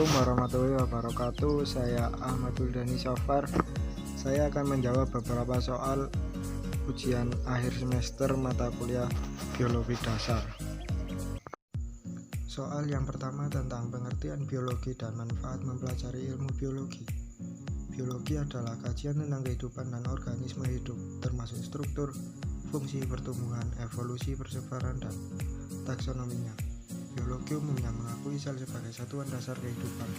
Assalamualaikum warahmatullahi wabarakatuh. Saya Ahmadul Dhani Safar. Saya akan menjawab beberapa soal ujian akhir semester mata kuliah biologi dasar. Soal yang pertama tentang pengertian biologi dan manfaat mempelajari ilmu biologi. Biologi adalah kajian tentang kehidupan dan organisme hidup, termasuk struktur, fungsi pertumbuhan, evolusi, persebaran, dan taksonominya. Biologi umumnya mengakui sel sebagai satuan dasar kehidupan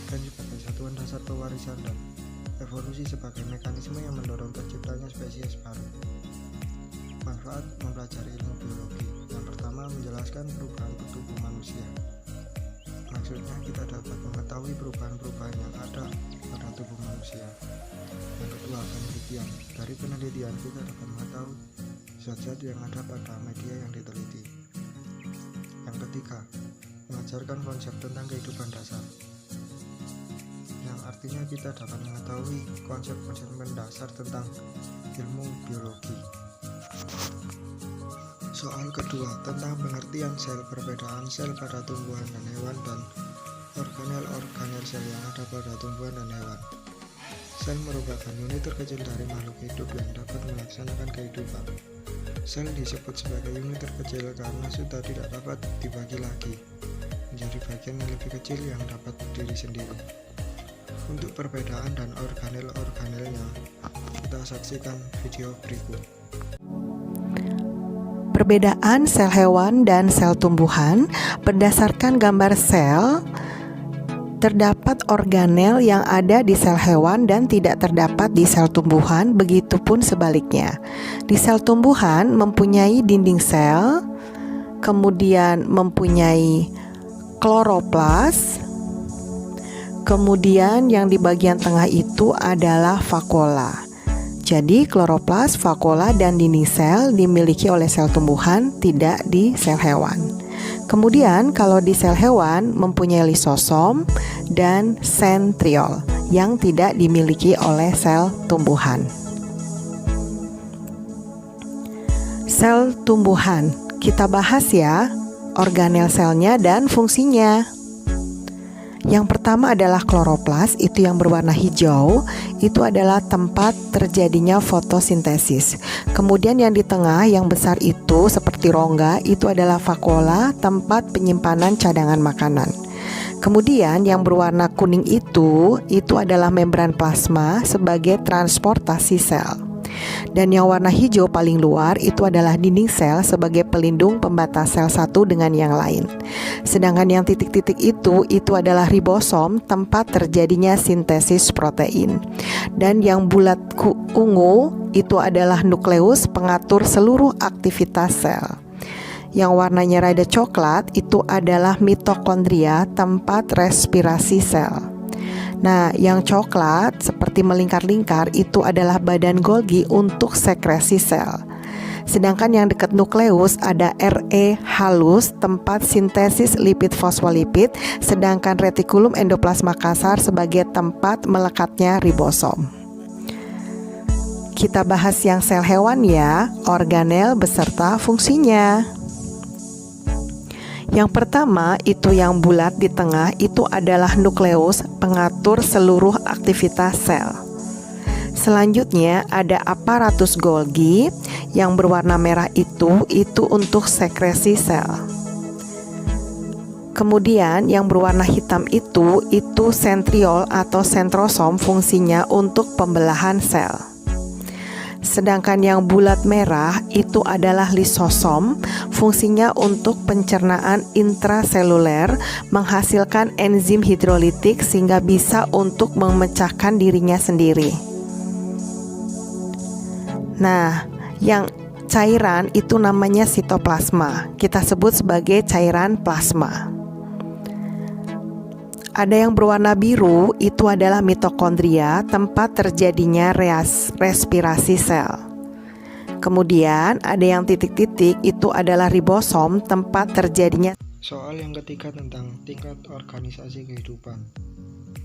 dan sebagai satuan dasar pewarisan, dan evolusi sebagai mekanisme yang mendorong terciptanya spesies baru. Manfaat mempelajari ilmu biologi. Yang pertama, menjelaskan perubahan tubuh manusia. Maksudnya kita dapat mengetahui perubahan-perubahan yang ada pada tubuh manusia. Yang kedua, penelitian. Dari penelitian kita dapat mengetahui zat-zat yang ada pada media yang diteliti. Yang ketiga, mengajarkan konsep tentang kehidupan dasar, yang artinya kita dapat mengetahui konsep-konsep mendasar tentang ilmu biologi. Soal kedua, tentang pengertian sel, perbedaan sel pada tumbuhan dan hewan, dan organel-organel sel yang ada pada tumbuhan dan hewan. Sel merupakan unit terkecil dari makhluk hidup yang dapat melaksanakan kehidupan. Sel disebut sebagai unit terkecil karena sudah tidak dapat dibagi lagi menjadi bagian yang lebih kecil yang dapat berdiri sendiri. Untuk perbedaan dan organel-organelnya, kita saksikan video berikut. Perbedaan sel hewan dan sel tumbuhan. Berdasarkan gambar sel, terdapat organel yang ada di sel hewan dan tidak terdapat di sel tumbuhan, begitupun sebaliknya. Di sel tumbuhan mempunyai dinding sel, kemudian mempunyai kloroplas, kemudian yang di bagian tengah itu adalah vakuola. Jadi kloroplas, vakuola, dan dinding sel dimiliki oleh sel tumbuhan, tidak di sel hewan. Kemudian kalau di sel hewan mempunyai lisosom dan sentriol yang tidak dimiliki oleh sel tumbuhan. Sel tumbuhan, kita bahas ya organel selnya dan fungsinya. Yang pertama adalah kloroplas, itu yang berwarna hijau, itu adalah tempat terjadinya fotosintesis. Kemudian yang di tengah yang besar itu seperti rongga, itu adalah vakuola, tempat penyimpanan cadangan makanan. Kemudian yang berwarna kuning itu adalah membran plasma sebagai transportasi sel. Dan yang warna hijau paling luar itu adalah dinding sel sebagai pelindung pembatas sel satu dengan yang lain. Sedangkan yang titik-titik itu adalah ribosom, tempat terjadinya sintesis protein. Dan yang bulat ungu itu adalah nukleus, pengatur seluruh aktivitas sel. Yang warnanya rada coklat itu adalah mitokondria, tempat respirasi sel. Nah, yang coklat seperti melingkar-lingkar itu adalah badan Golgi untuk sekresi sel. Sedangkan yang dekat nukleus ada RE halus, tempat sintesis lipid fosfolipid, sedangkan retikulum endoplasma kasar sebagai tempat melekatnya ribosom. Kita bahas yang sel hewan ya, organel beserta fungsinya. Yang pertama itu yang bulat di tengah itu adalah nukleus, pengatur seluruh aktivitas sel. Selanjutnya ada aparatus Golgi yang berwarna merah itu untuk sekresi sel. Kemudian yang berwarna hitam itu sentriol atau sentrosom, fungsinya untuk pembelahan sel. Sedangkan yang bulat merah itu adalah lisosom, fungsinya untuk pencernaan intraseluler, menghasilkan enzim hidrolitik sehingga bisa untuk memecahkan dirinya sendiri. Nah, yang cairan itu namanya sitoplasma, kita sebut sebagai cairan plasma. Ada yang berwarna biru, itu adalah mitokondria, tempat terjadinya respirasi sel. Kemudian ada yang titik-titik, itu adalah ribosom, tempat terjadinya. Soal yang ketiga tentang tingkat organisasi kehidupan.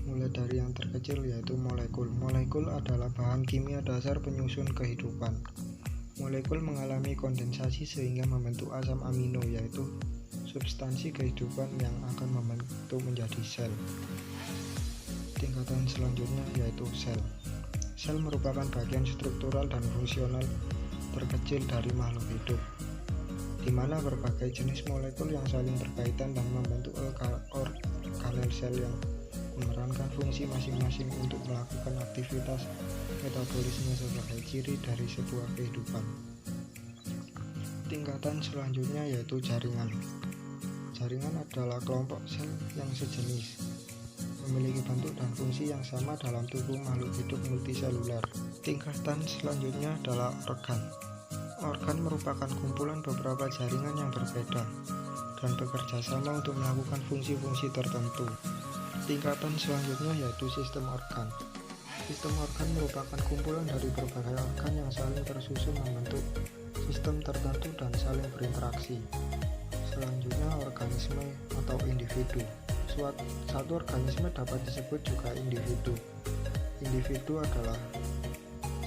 Mulai dari yang terkecil yaitu molekul. Molekul adalah bahan kimia dasar penyusun kehidupan. Molekul mengalami kondensasi sehingga membentuk asam amino yaitu substansi kehidupan yang akan membentuk menjadi sel. Tingkatan selanjutnya yaitu sel. Sel merupakan bagian struktural dan fungsional terkecil dari makhluk hidup, di mana berbagai jenis molekul yang saling berkaitan dan membentuk organel sel yang memerankan fungsi masing-masing untuk melakukan aktivitas metabolisme sebagai ciri dari sebuah kehidupan. Tingkatan selanjutnya yaitu jaringan. Jaringan adalah kelompok sel yang sejenis, memiliki bentuk dan fungsi yang sama dalam tubuh makhluk hidup multiseluler. Tingkatan selanjutnya adalah organ. Organ merupakan kumpulan beberapa jaringan yang berbeda dan bekerja sama untuk melakukan fungsi-fungsi tertentu. Tingkatan selanjutnya yaitu sistem organ. Sistem organ merupakan kumpulan dari berbagai organ yang saling tersusun membentuk sistem tertentu dan saling berinteraksi. Selanjutnya organisme atau individu. Satu organisme dapat disebut juga individu. Individu adalah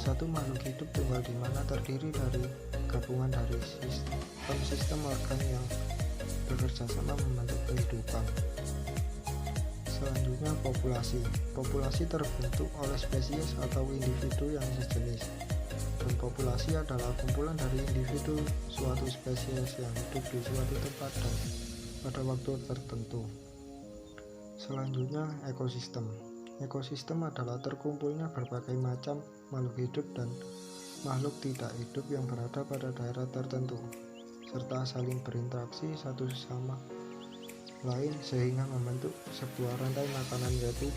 satu makhluk hidup tunggal di mana terdiri dari gabungan dari sistem organ yang bekerja sama membentuk kehidupan. Selanjutnya populasi. Populasi terbentuk oleh spesies atau individu yang sejenis. Dan populasi adalah kumpulan dari individu suatu spesies yang hidup di suatu tempat dan pada waktu tertentu. Selanjutnya ekosistem. Ekosistem adalah terkumpulnya berbagai macam makhluk hidup dan makhluk tidak hidup yang berada pada daerah tertentu, serta saling berinteraksi satu sama lain sehingga membentuk sebuah rantai makanan, yaitu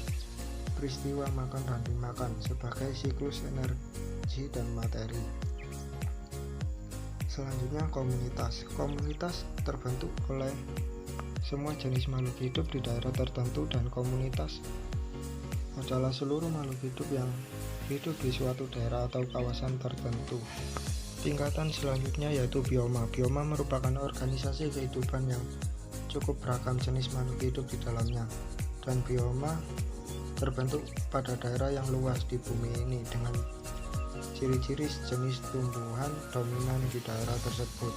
peristiwa makan dan dimakan sebagai siklus energi dan materi. Selanjutnya komunitas. Komunitas terbentuk oleh semua jenis makhluk hidup di daerah tertentu, dan komunitas adalah seluruh makhluk hidup yang hidup di suatu daerah atau kawasan tertentu. Tingkatan selanjutnya yaitu bioma. Bioma merupakan organisasi kehidupan yang cukup beragam jenis makhluk hidup di dalamnya, dan bioma terbentuk pada daerah yang luas di bumi ini dengan ciri-ciri jenis tumbuhan dominan di daerah tersebut.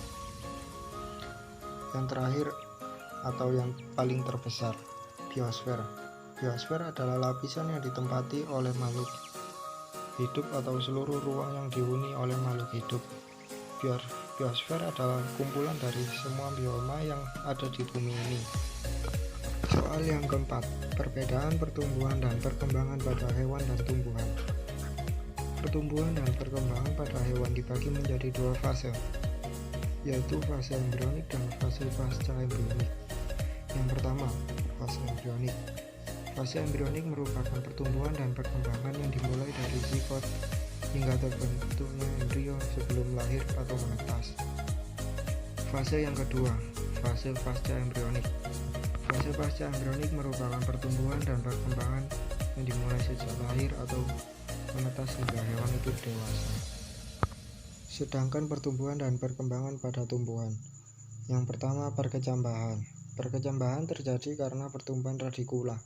Yang terakhir atau yang paling terbesar, biosfer. Biosfer adalah lapisan yang ditempati oleh makhluk hidup atau seluruh ruang yang dihuni oleh makhluk hidup. Biosfer adalah kumpulan dari semua bioma yang ada di bumi ini. Soal yang keempat, perbedaan pertumbuhan dan perkembangan pada hewan dan tumbuhan. Pertumbuhan dan perkembangan pada hewan dibagi menjadi dua fase, yaitu fase embrionik dan fase pasca embrionik. Yang pertama, fase embrionik. Fase embrionik merupakan pertumbuhan dan perkembangan yang dimulai dari zigot hingga terbentuknya embrio sebelum lahir atau menetas. Fase yang kedua, fase pasca embrionik. Fase pasca embrionik merupakan pertumbuhan dan perkembangan yang dimulai sejak lahir atau menetas hingga hewan itu dewasa. Sedangkan pertumbuhan dan perkembangan pada tumbuhan. Yang pertama, perkecambahan. Perkecambahan terjadi karena pertumbuhan radikula,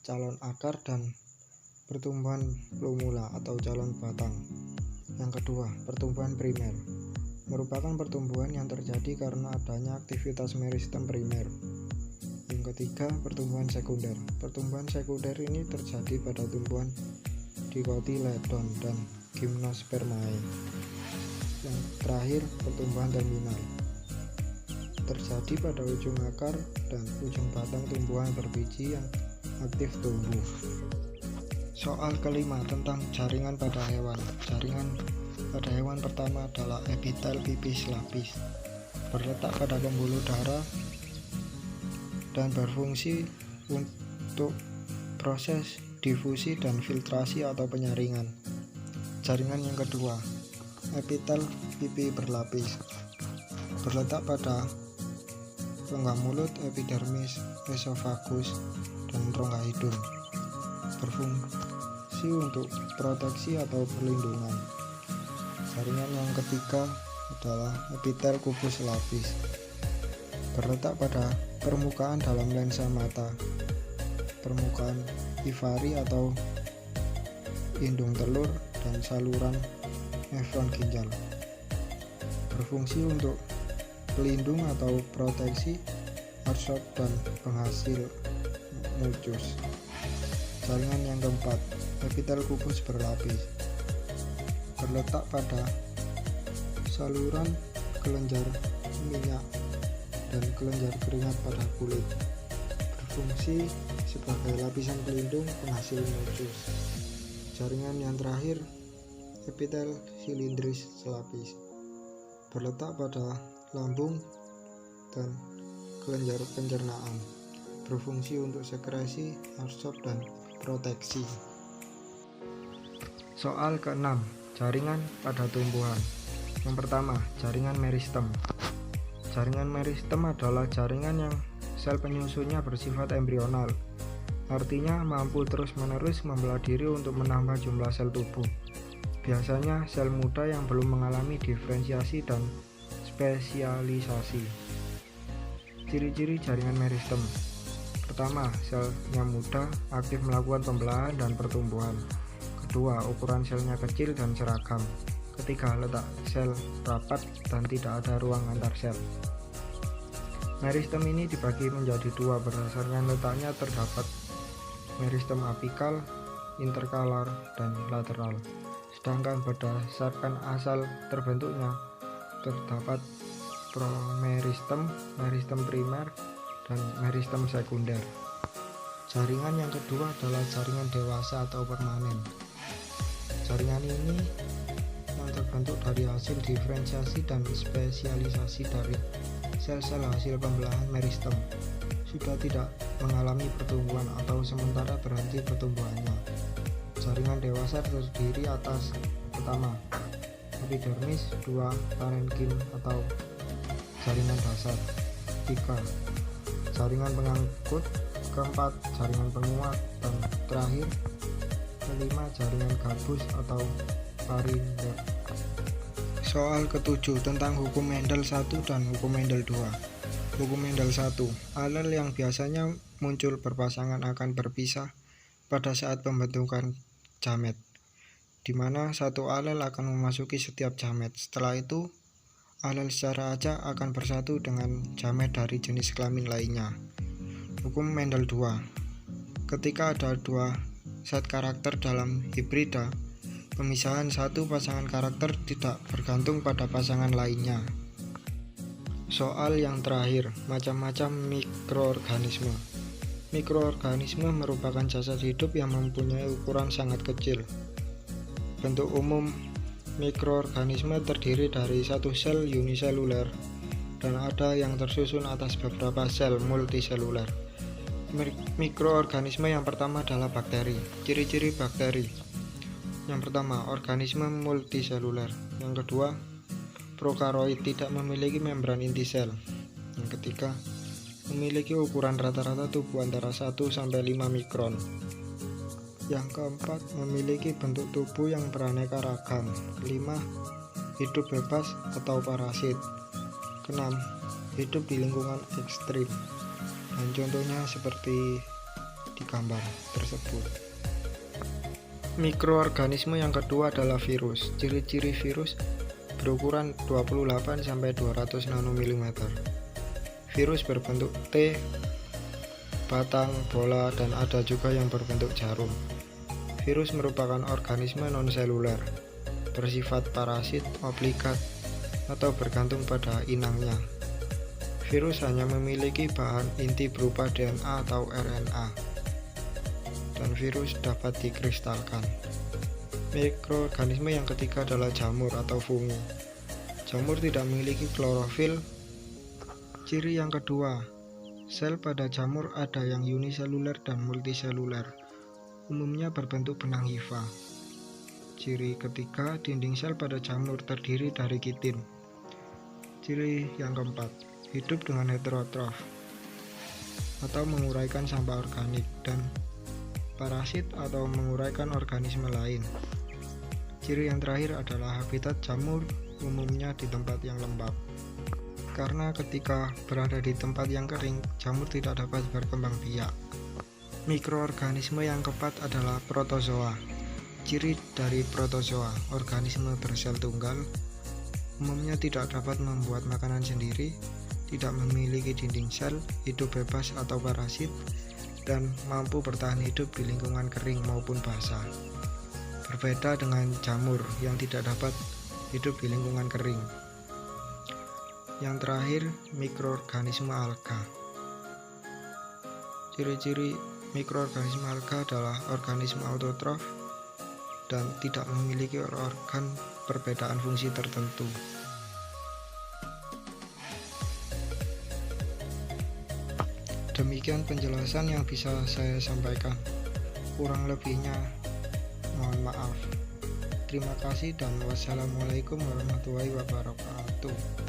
calon akar, dan pertumbuhan plumula atau calon batang. Yang kedua, pertumbuhan primer. Merupakan pertumbuhan yang terjadi karena adanya aktivitas meristem primer. Yang ketiga, pertumbuhan sekunder. Pertumbuhan sekunder ini terjadi pada tumbuhan Dicotyledon dan Gymnospermae. Yang terakhir, pertumbuhan terminal. Terjadi pada ujung akar dan ujung batang tumbuhan berbiji yang aktif tumbuh. Soal kelima tentang jaringan pada hewan. Jaringan pada hewan pertama adalah epitel pipis lapis, berletak pada pembuluh darah dan berfungsi untuk proses difusi dan filtrasi atau penyaringan. Jaringan yang kedua, epitel pipi berlapis, berletak pada rongga mulut, epidermis, esofagus, dan rongga hidung, berfungsi untuk proteksi atau perlindungan. Jaringan yang ketiga adalah epitel kubus lapis, berletak pada permukaan dalam lensa mata, permukaan ivari atau indung telur, dan saluran nefron ginjal, berfungsi untuk pelindung atau proteksi adsorb dan penghasil mucus. Jaringan yang keempat, epitel kubus berlapis, berletak pada saluran kelenjar minyak dan kelenjar keringat pada kulit, berfungsi sebagai lapisan pelindung penghasil mucus. Jaringan yang terakhir, epitel silindris selapis, berletak pada lambung dan kelenjar pencernaan, berfungsi untuk sekresi, adsorb, dan proteksi. Soal ke-6, jaringan pada tumbuhan. Yang pertama, jaringan meristem. Jaringan meristem adalah jaringan yang sel penyusunnya bersifat embrional, artinya mampu terus-menerus membelah diri untuk menambah jumlah sel tubuh. Biasanya sel muda yang belum mengalami diferensiasi dan spesialisasi. Ciri-ciri jaringan meristem. Pertama, selnya muda, aktif melakukan pembelahan dan pertumbuhan. Kedua, ukuran selnya kecil dan seragam. Ketiga, letak sel rapat dan tidak ada ruang antar sel. Meristem ini dibagi menjadi dua berdasarkan letaknya. Terdapat meristem apikal, interkalar, dan lateral. Sedangkan berdasarkan asal terbentuknya terdapat promeristem, meristem primer, dan meristem sekunder. Jaringan yang kedua adalah jaringan dewasa atau permanen. Jaringan ini yang terbentuk dari hasil diferensiasi dan spesialisasi dari sel-sel hasil pembelahan meristem, sudah tidak mengalami pertumbuhan atau sementara berhenti pertumbuhannya. Jaringan dewasa terdiri atas pertama, epidermis, dua, parenkim atau jaringan dasar, tiga, jaringan pengangkut, keempat, jaringan penguat, dan terakhir, kelima, jaringan gabus atau parinder. Soal ke-7 tentang hukum Mendel 1 dan hukum Mendel 2. Hukum Mendel 1, alel yang biasanya muncul berpasangan akan berpisah pada saat pembentukan gamet, di mana satu alel akan memasuki setiap gamet. Setelah itu, alel secara acak akan bersatu dengan gamet dari jenis kelamin lainnya. Hukum Mendel 2, ketika ada dua set karakter dalam hibrida, pemisahan satu pasangan karakter tidak bergantung pada pasangan lainnya. Soal yang terakhir, macam-macam mikroorganisme. Mikroorganisme merupakan jasad hidup yang mempunyai ukuran sangat kecil. Bentuk umum mikroorganisme terdiri dari satu sel uniseluler dan ada yang tersusun atas beberapa sel multiseluler. Mikroorganisme yang pertama adalah bakteri. Ciri-ciri bakteri. Yang pertama, organisme multiseluler. Yang kedua, prokaroid, tidak memiliki membran inti sel. Yang ketiga, memiliki ukuran rata-rata tubuh antara 1-5 mikron. Yang keempat, memiliki bentuk tubuh yang beraneka ragam. Kelima, hidup bebas atau parasit. Keenam, hidup di lingkungan ekstrim. Dan contohnya seperti di gambar tersebut. Mikroorganisme yang kedua adalah virus. Ciri-ciri virus berukuran 28-200 nanomilimeter. Virus berbentuk T, batang, bola, dan ada juga yang berbentuk jarum. Virus merupakan organisme non-seluler, bersifat parasit, obligat, atau bergantung pada inangnya. Virus hanya memiliki bahan inti berupa DNA atau RNA, dan virus dapat dikristalkan. Mikroorganisme yang ketiga adalah jamur atau fungi. Jamur tidak memiliki klorofil. Ciri yang kedua, sel pada jamur ada yang uniseluler dan multiseluler, umumnya berbentuk benang hifa. Ciri ketiga, dinding sel pada jamur terdiri dari kitin. Ciri yang keempat, hidup dengan heterotrof atau menguraikan sampah organik, dan parasit atau menguraikan organisme lain. Ciri yang terakhir adalah habitat jamur, umumnya di tempat yang lembab. Karena ketika berada di tempat yang kering, jamur tidak dapat berkembang biak. Mikroorganisme yang keempat adalah protozoa. Ciri dari protozoa, organisme bersel tunggal, umumnya tidak dapat membuat makanan sendiri, tidak memiliki dinding sel, hidup bebas atau parasit, dan mampu bertahan hidup di lingkungan kering maupun basah. Berbeda dengan jamur yang tidak dapat hidup di lingkungan kering. Yang terakhir, mikroorganisme alga. Ciri-ciri mikroorganisme alga adalah organisme autotrof dan tidak memiliki organ perbedaan fungsi tertentu. Demikian penjelasan yang bisa saya sampaikan. Kurang lebihnya mohon maaf. Terima kasih dan wassalamualaikum warahmatullahi wabarakatuh.